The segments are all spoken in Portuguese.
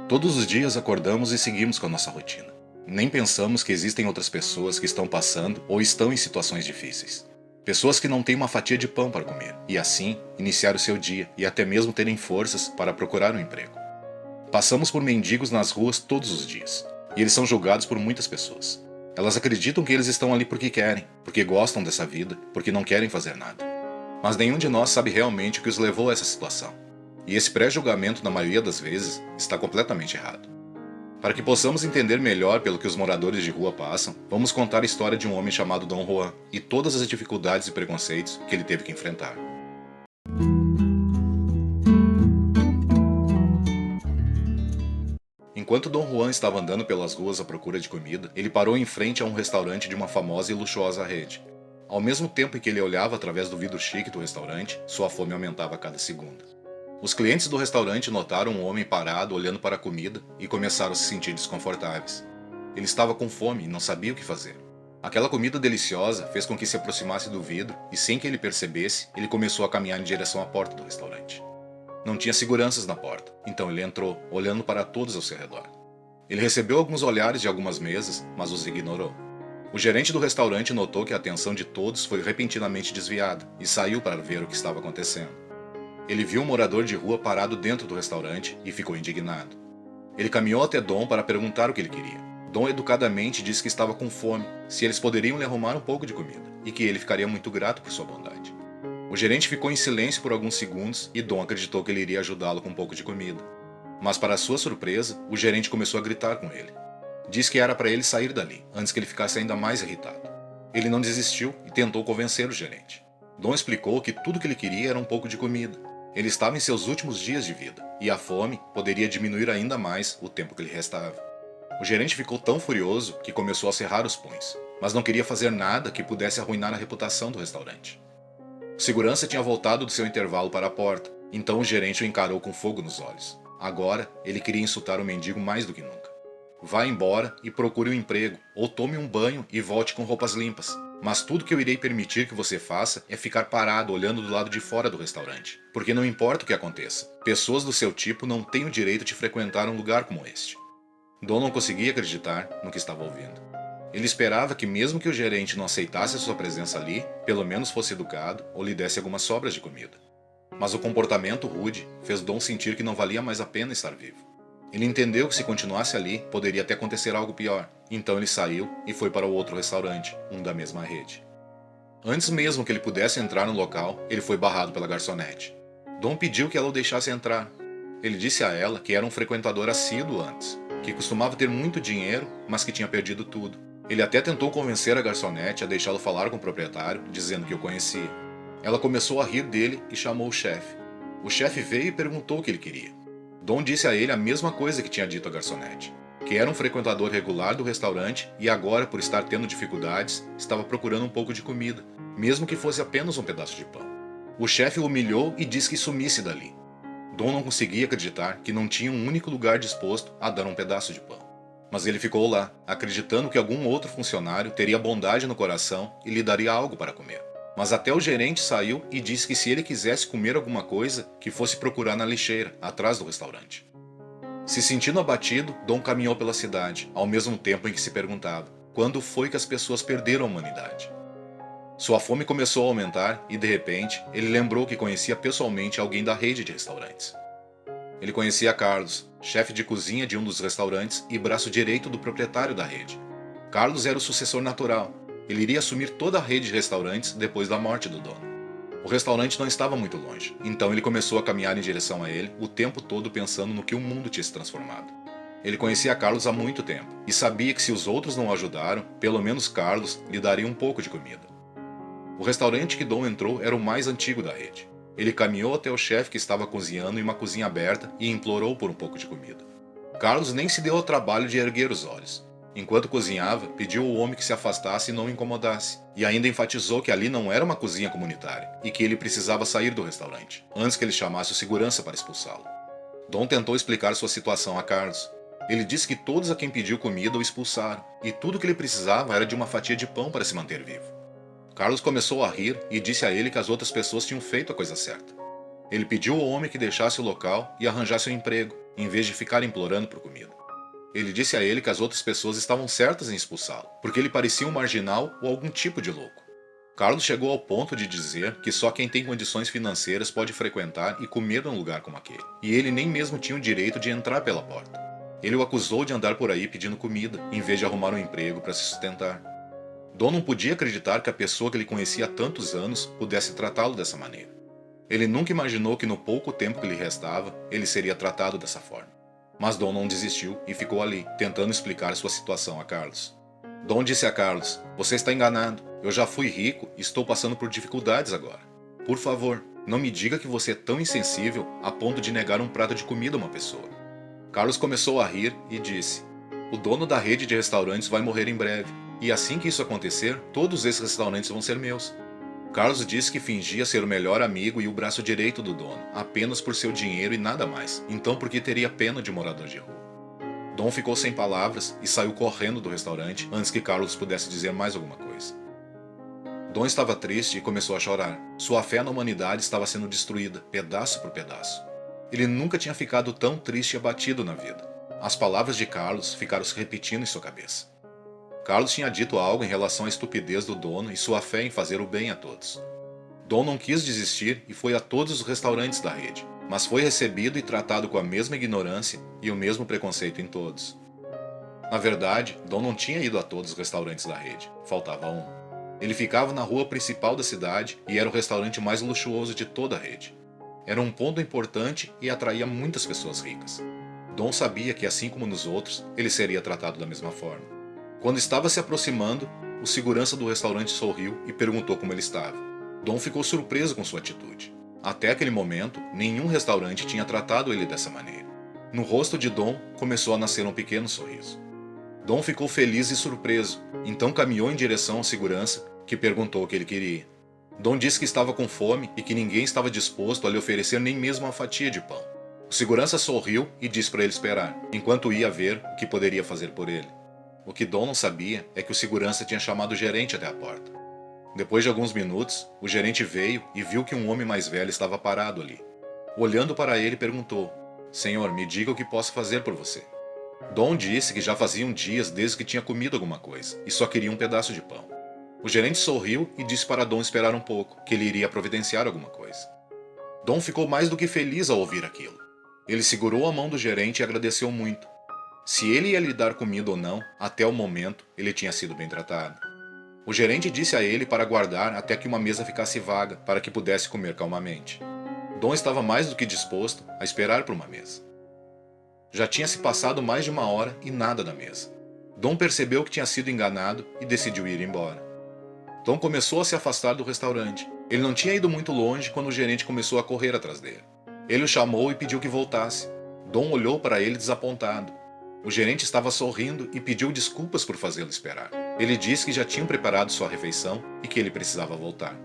Todos os dias acordamos e seguimos com a nossa rotina. Nem pensamos que existem outras pessoas que estão passando ou estão em situações difíceis. Pessoas que não têm uma fatia de pão para comer e, assim, iniciar o seu dia e até mesmo terem forças para procurar um emprego. Passamos por mendigos nas ruas todos os dias e eles são julgados por muitas pessoas. Elas acreditam que eles estão ali porque querem, porque gostam dessa vida, porque não querem fazer nada. Mas nenhum de nós sabe realmente o que os levou a essa situação. E esse pré-julgamento, na maioria das vezes, está completamente errado. Para que possamos entender melhor pelo que os moradores de rua passam, vamos contar a história de um homem chamado Dom Juan e todas as dificuldades e preconceitos que ele teve que enfrentar. Enquanto Dom Juan estava andando pelas ruas à procura de comida, ele parou em frente a um restaurante de uma famosa e luxuosa rede. Ao mesmo tempo em que ele olhava através do vidro chique do restaurante, sua fome aumentava a cada segundo. Os clientes do restaurante notaram um homem parado olhando para a comida e começaram a se sentir desconfortáveis. Ele estava com fome e não sabia o que fazer. Aquela comida deliciosa fez com que se aproximasse do vidro e, sem que ele percebesse, ele começou a caminhar em direção à porta do restaurante. Não tinha seguranças na porta, então ele entrou, olhando para todos ao seu redor. Ele recebeu alguns olhares de algumas mesas, mas os ignorou. O gerente do restaurante notou que a atenção de todos foi repentinamente desviada e saiu para ver o que estava acontecendo. Ele viu um morador de rua parado dentro do restaurante e ficou indignado. Ele caminhou até Dom para perguntar o que ele queria. Dom educadamente disse que estava com fome, se eles poderiam lhe arrumar um pouco de comida, e que ele ficaria muito grato por sua bondade. O gerente ficou em silêncio por alguns segundos e Dom acreditou que ele iria ajudá-lo com um pouco de comida. Mas para sua surpresa, o gerente começou a gritar com ele. Disse que era para ele sair dali, antes que ele ficasse ainda mais irritado. Ele não desistiu e tentou convencer o gerente. Dom explicou que tudo que ele queria era um pouco de comida. Ele estava em seus últimos dias de vida, e a fome poderia diminuir ainda mais o tempo que lhe restava. O gerente ficou tão furioso que começou a cerrar os punhos, mas não queria fazer nada que pudesse arruinar a reputação do restaurante. O segurança tinha voltado do seu intervalo para a porta, então o gerente o encarou com fogo nos olhos. Agora, ele queria insultar o mendigo mais do que nunca. Vá embora e procure um emprego, ou tome um banho e volte com roupas limpas. Mas tudo que eu irei permitir que você faça é ficar parado olhando do lado de fora do restaurante. Porque não importa o que aconteça, pessoas do seu tipo não têm o direito de frequentar um lugar como este. Dom não conseguia acreditar no que estava ouvindo. Ele esperava que mesmo que o gerente não aceitasse a sua presença ali, pelo menos fosse educado ou lhe desse algumas sobras de comida. Mas o comportamento rude fez Dom sentir que não valia mais a pena estar vivo. Ele entendeu que se continuasse ali, poderia até acontecer algo pior. Então ele saiu e foi para o outro restaurante, um da mesma rede. Antes mesmo que ele pudesse entrar no local, ele foi barrado pela garçonete. Dom pediu que ela o deixasse entrar. Ele disse a ela que era um frequentador assíduo antes, que costumava ter muito dinheiro, mas que tinha perdido tudo. Ele até tentou convencer a garçonete a deixá-lo falar com o proprietário, dizendo que o conhecia. Ela começou a rir dele e chamou o chefe. O chefe veio e perguntou o que ele queria. Dom disse a ele a mesma coisa que tinha dito a garçonete, que era um frequentador regular do restaurante e agora, por estar tendo dificuldades, estava procurando um pouco de comida, mesmo que fosse apenas um pedaço de pão. O chefe o humilhou e disse que sumisse dali. Dom não conseguia acreditar que não tinha um único lugar disposto a dar um pedaço de pão. Mas ele ficou lá, acreditando que algum outro funcionário teria bondade no coração e lhe daria algo para comer. Mas até o gerente saiu e disse que se ele quisesse comer alguma coisa, que fosse procurar na lixeira, atrás do restaurante. Se sentindo abatido, Dom caminhou pela cidade, ao mesmo tempo em que se perguntava: quando foi que as pessoas perderam a humanidade? Sua fome começou a aumentar e, de repente, ele lembrou que conhecia pessoalmente alguém da rede de restaurantes. Ele conhecia Carlos, chefe de cozinha de um dos restaurantes e braço direito do proprietário da rede. Carlos era o sucessor natural. Ele iria assumir toda a rede de restaurantes depois da morte do dono. O restaurante não estava muito longe, então ele começou a caminhar em direção a ele, o tempo todo pensando no que o mundo tinha se transformado. Ele conhecia Carlos há muito tempo, e sabia que se os outros não o ajudaram, pelo menos Carlos lhe daria um pouco de comida. O restaurante que Dom entrou era o mais antigo da rede. Ele caminhou até o chefe que estava cozinhando em uma cozinha aberta e implorou por um pouco de comida. Carlos nem se deu ao trabalho de erguer os olhos. Enquanto cozinhava, pediu ao homem que se afastasse e não o incomodasse, e ainda enfatizou que ali não era uma cozinha comunitária e que ele precisava sair do restaurante, antes que ele chamasse o segurança para expulsá-lo. Dom tentou explicar sua situação a Carlos. Ele disse que todos a quem pediu comida o expulsaram, e tudo que ele precisava era de uma fatia de pão para se manter vivo. Carlos começou a rir e disse a ele que as outras pessoas tinham feito a coisa certa. Ele pediu ao homem que deixasse o local e arranjasse um emprego, em vez de ficar implorando por comida. Ele disse a ele que as outras pessoas estavam certas em expulsá-lo, porque ele parecia um marginal ou algum tipo de louco. Carlos chegou ao ponto de dizer que só quem tem condições financeiras pode frequentar e comer num lugar como aquele, e ele nem mesmo tinha o direito de entrar pela porta. Ele o acusou de andar por aí pedindo comida, em vez de arrumar um emprego para se sustentar. Don não podia acreditar que a pessoa que ele conhecia há tantos anos pudesse tratá-lo dessa maneira. Ele nunca imaginou que no pouco tempo que lhe restava, ele seria tratado dessa forma. Mas Don não desistiu e ficou ali, tentando explicar sua situação a Carlos. Don disse a Carlos: "Você está enganado. Eu já fui rico e estou passando por dificuldades agora. Por favor, não me diga que você é tão insensível a ponto de negar um prato de comida a uma pessoa." Carlos começou a rir e disse: "O dono da rede de restaurantes vai morrer em breve, e assim que isso acontecer, todos esses restaurantes vão ser meus." Carlos disse que fingia ser o melhor amigo e o braço direito do dono, apenas por seu dinheiro e nada mais, então porque teria pena de morador de rua. Don ficou sem palavras e saiu correndo do restaurante antes que Carlos pudesse dizer mais alguma coisa. Don estava triste e começou a chorar. Sua fé na humanidade estava sendo destruída, pedaço por pedaço. Ele nunca tinha ficado tão triste e abatido na vida. As palavras de Carlos ficaram se repetindo em sua cabeça. Carlos tinha dito algo em relação à estupidez do dono e sua fé em fazer o bem a todos. Don não quis desistir e foi a todos os restaurantes da rede, mas foi recebido e tratado com a mesma ignorância e o mesmo preconceito em todos. Na verdade, Don não tinha ido a todos os restaurantes da rede, faltava um. Ele ficava na rua principal da cidade e era o restaurante mais luxuoso de toda a rede. Era um ponto importante e atraía muitas pessoas ricas. Don sabia que, assim como nos outros, ele seria tratado da mesma forma. Quando estava se aproximando, o segurança do restaurante sorriu e perguntou como ele estava. Don ficou surpreso com sua atitude. Até aquele momento, nenhum restaurante tinha tratado ele dessa maneira. No rosto de Don começou a nascer um pequeno sorriso. Don ficou feliz e surpreso, então caminhou em direção ao segurança, que perguntou o que ele queria. Don disse que estava com fome e que ninguém estava disposto a lhe oferecer nem mesmo uma fatia de pão. O segurança sorriu e disse para ele esperar, enquanto ia ver o que poderia fazer por ele. O que Don não sabia é que o segurança tinha chamado o gerente até a porta. Depois de alguns minutos, o gerente veio e viu que um homem mais velho estava parado ali. Olhando para ele, perguntou: "Senhor, me diga o que posso fazer por você." Don disse que já faziam dias desde que tinha comido alguma coisa e só queria um pedaço de pão. O gerente sorriu e disse para Don esperar um pouco, que ele iria providenciar alguma coisa. Don ficou mais do que feliz ao ouvir aquilo. Ele segurou a mão do gerente e agradeceu muito. Se ele ia lhe dar comida ou não, até o momento, ele tinha sido bem tratado. O gerente disse a ele para aguardar até que uma mesa ficasse vaga, para que pudesse comer calmamente. Don estava mais do que disposto a esperar por uma mesa. Já tinha se passado mais de uma hora e nada na mesa. Don percebeu que tinha sido enganado e decidiu ir embora. Don começou a se afastar do restaurante. Ele não tinha ido muito longe quando o gerente começou a correr atrás dele. Ele o chamou e pediu que voltasse. Don olhou para ele desapontado. O gerente estava sorrindo e pediu desculpas por fazê-lo esperar. Ele disse que já tinham preparado sua refeição e que ele precisava voltar.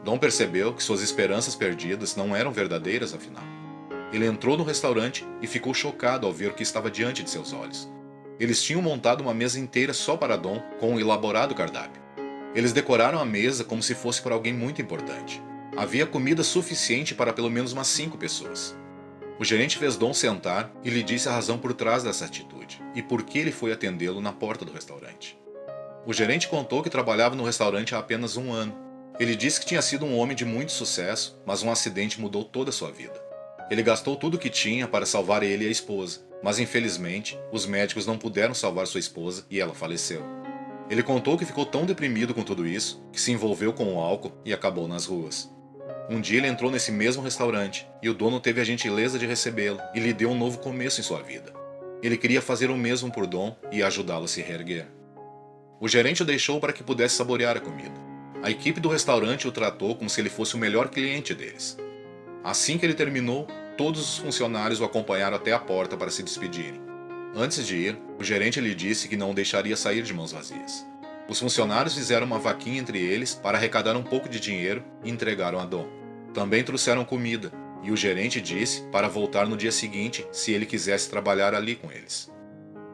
Don percebeu que suas esperanças perdidas não eram verdadeiras afinal. Ele entrou no restaurante e ficou chocado ao ver o que estava diante de seus olhos. Eles tinham montado uma mesa inteira só para Don com um elaborado cardápio. Eles decoraram a mesa como se fosse para alguém muito importante. Havia comida suficiente para pelo menos umas 5 pessoas. O gerente fez Don sentar e lhe disse a razão por trás dessa atitude e por que ele foi atendê-lo na porta do restaurante. O gerente contou que trabalhava no restaurante há apenas 1 ano. Ele disse que tinha sido um homem de muito sucesso, mas um acidente mudou toda a sua vida. Ele gastou tudo o que tinha para salvar ele e a esposa, mas infelizmente, os médicos não puderam salvar sua esposa e ela faleceu. Ele contou que ficou tão deprimido com tudo isso, que se envolveu com o álcool e acabou nas ruas. Um dia ele entrou nesse mesmo restaurante, e o dono teve a gentileza de recebê-lo e lhe deu um novo começo em sua vida. Ele queria fazer o mesmo por Don e ajudá-lo a se reerguer. O gerente o deixou para que pudesse saborear a comida. A equipe do restaurante o tratou como se ele fosse o melhor cliente deles. Assim que ele terminou, todos os funcionários o acompanharam até a porta para se despedirem. Antes de ir, o gerente lhe disse que não o deixaria sair de mãos vazias. Os funcionários fizeram uma vaquinha entre eles para arrecadar um pouco de dinheiro e entregaram a Don. Também trouxeram comida, e o gerente disse para voltar no dia seguinte se ele quisesse trabalhar ali com eles.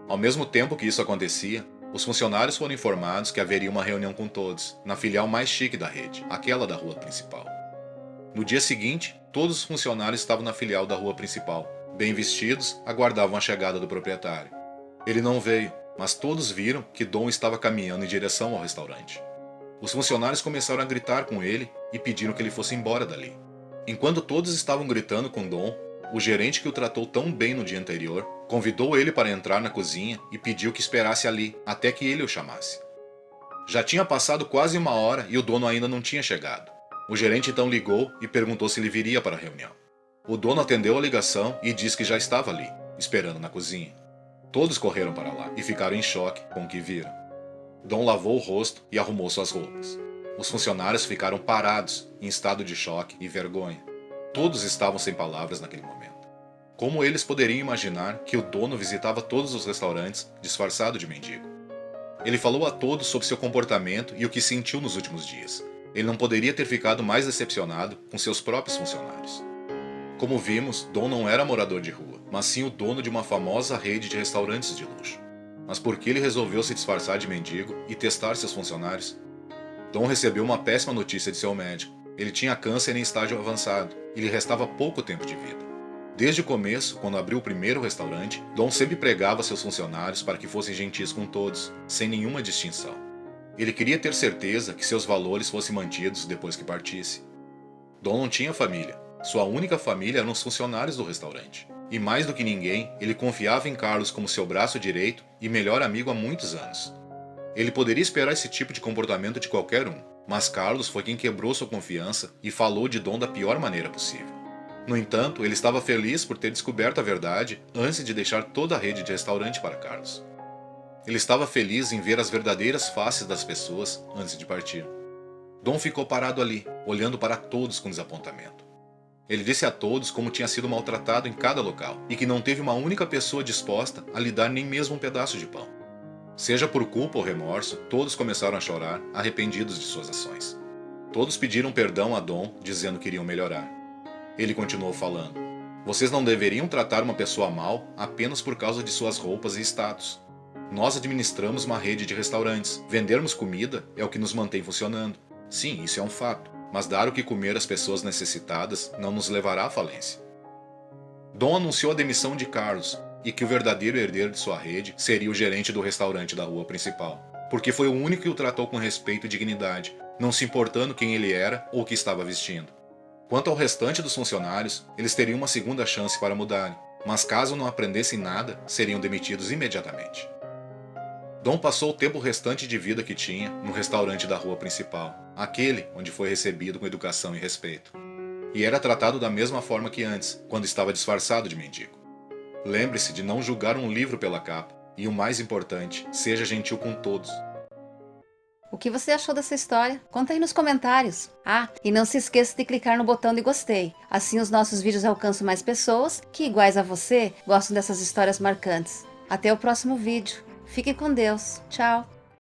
Ao mesmo tempo que isso acontecia, os funcionários foram informados que haveria uma reunião com todos, na filial mais chique da rede, aquela da rua principal. No dia seguinte, todos os funcionários estavam na filial da rua principal, Bem vestidos, aguardavam a chegada do proprietário. Ele não veio, mas todos viram que Dom estava caminhando em direção ao restaurante. Os funcionários começaram a gritar com ele e pediram que ele fosse embora dali. Enquanto todos estavam gritando com Dom, o gerente que o tratou tão bem no dia anterior convidou ele para entrar na cozinha e pediu que esperasse ali até que ele o chamasse. Já tinha passado quase 1 hora e o dono ainda não tinha chegado. O gerente então ligou e perguntou se ele viria para a reunião. O dono atendeu a ligação e disse que já estava ali, esperando na cozinha. Todos correram para lá e ficaram em choque com o que viram. Dom lavou o rosto e arrumou suas roupas. Os funcionários ficaram parados, em estado de choque e vergonha. Todos estavam sem palavras naquele momento. Como eles poderiam imaginar que o dono visitava todos os restaurantes disfarçado de mendigo? Ele falou a todos sobre seu comportamento e o que sentiu nos últimos dias. Ele não poderia ter ficado mais decepcionado com seus próprios funcionários. Como vimos, Dom não era morador de rua, mas sim o dono de uma famosa rede de restaurantes de luxo. Mas por que ele resolveu se disfarçar de mendigo e testar seus funcionários? Dom recebeu uma péssima notícia de seu médico. Ele tinha câncer em estágio avançado e lhe restava pouco tempo de vida. Desde o começo, quando abriu o primeiro restaurante, Dom sempre pregava a seus funcionários para que fossem gentis com todos, sem nenhuma distinção. Ele queria ter certeza que seus valores fossem mantidos depois que partisse. Dom não tinha família. Sua única família eram os funcionários do restaurante. E mais do que ninguém, ele confiava em Carlos como seu braço direito e melhor amigo há muitos anos. Ele poderia esperar esse tipo de comportamento de qualquer um, mas Carlos foi quem quebrou sua confiança e falou de Dom da pior maneira possível. No entanto, ele estava feliz por ter descoberto a verdade antes de deixar toda a rede de restaurante para Carlos. Ele estava feliz em ver as verdadeiras faces das pessoas antes de partir. Dom ficou parado ali, olhando para todos com desapontamento. Ele disse a todos como tinha sido maltratado em cada local e que não teve uma única pessoa disposta a lhe dar nem mesmo um pedaço de pão. Seja por culpa ou remorso, todos começaram a chorar, arrependidos de suas ações. Todos pediram perdão a Dom, dizendo que iriam melhorar. Ele continuou falando: "Vocês não deveriam tratar uma pessoa mal apenas por causa de suas roupas e status. Nós administramos uma rede de restaurantes. Vendermos comida é o que nos mantém funcionando. Sim, isso é um fato. Mas dar o que comer às pessoas necessitadas não nos levará à falência." Dom anunciou a demissão de Carlos e que o verdadeiro herdeiro de sua rede seria o gerente do restaurante da rua principal, porque foi o único que o tratou com respeito e dignidade, não se importando quem ele era ou o que estava vestindo. Quanto ao restante dos funcionários, eles teriam uma segunda chance para mudarem, mas caso não aprendessem nada, seriam demitidos imediatamente. Dom passou o tempo restante de vida que tinha no restaurante da rua principal, aquele onde foi recebido com educação e respeito. E era tratado da mesma forma que antes, quando estava disfarçado de mendigo. Lembre-se de não julgar um livro pela capa, e o mais importante, seja gentil com todos. O que você achou dessa história? Conta aí nos comentários. Ah, e não se esqueça de clicar no botão de gostei. Assim os nossos vídeos alcançam mais pessoas que, iguais a você, gostam dessas histórias marcantes. Até o próximo vídeo. Fique com Deus. Tchau.